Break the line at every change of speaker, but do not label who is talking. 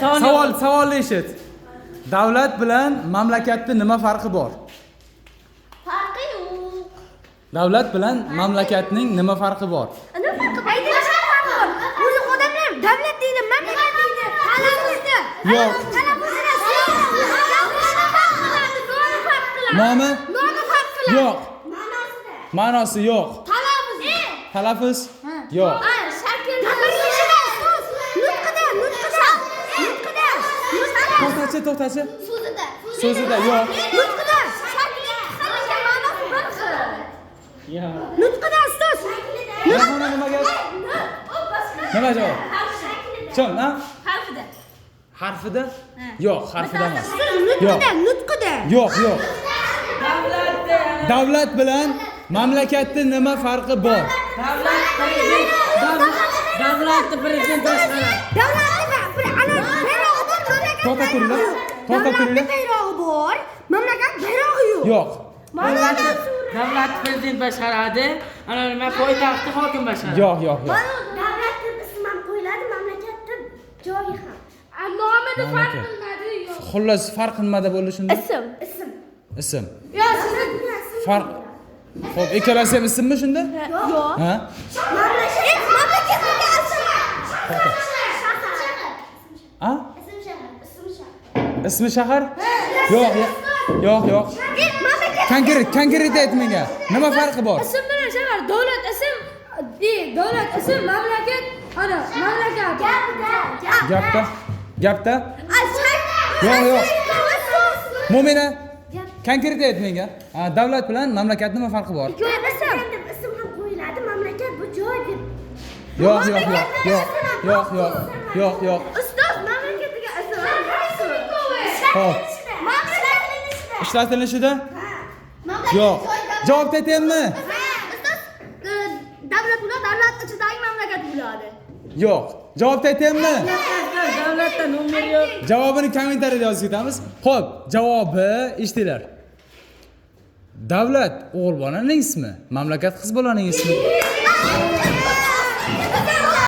Savolni eshit. Davlat bilan mamlakatda nima farqi bor?
Farqi yo'q.
Davlat bilan mamlakatning nima farqi bor?
Nima farqi bor? Aytishlar farqi bor. Buni odamlar davlat deydi, mamlakat deydi. Talaffuzda.
Yo'q. Nomi?
Nomi farq qiladi.
Yo'q. Ma'nosi yo'q.
Talaffuz.
Talaffuz? Yo'q. To'xtachi. So'zida yo'q.
Nutqida. Nutqida ustoz.
Nima gap? Nima javob? Chon, ha?
Harfida.
Harfida? Yo'q, harfida emas.
Nutqida.
Yo'q. Davlat bilan mamlakatda nima farqi bor?
Davlatni prezident boshqaradi.
To'xta turinglar.
Bayrog'i bor, mamlakat bayrog'i yo'q.
Yo'q.
Davlatni prezident boshqaradi. Ana nima poytaxtni hokim boshqaradi.
Yo'q.
Davlatda ism ham qo'yiladi, mamlakatda joyi ham. Nomida farq qiladi yo'q.
Xullas farq nimada bo'lishunda? Ism.
Yo, sizni
Farq. Xo'p, ikkalasi ham ismmi shunda?
yo'q.
Ha?
Mamlakatga
Ha? Ismi shahar? Yo'q. Konkret ayt menga. Nima farqi bor?
Ism bilan shahar, davlat ism, mamlakat, ana, mamlakat.
Gapda? Yo'q. Mo'mina. Konkret ayt menga. Davlat bilan mamlakat nima farqi bor?
ism ham qo'yiladi, mamlakat bu joy deb.
Yo'q.
Ustoz, mamlakatiga ism.
Xo'p. Ishlatilishida? Yo'q. Javob aytaymi?
Ustoz, davlat bilan davlat ichidagi mamlakat bo'ladi.
Yo'q. Javob aytaymi?
Davlatda nomer yo'q.
Javobini kommentariyada yozib ketamiz. Xo'p, javobi eshitinglar. Davlat o'g'il bolaning ismi, mamlakat qiz bolaning ismi.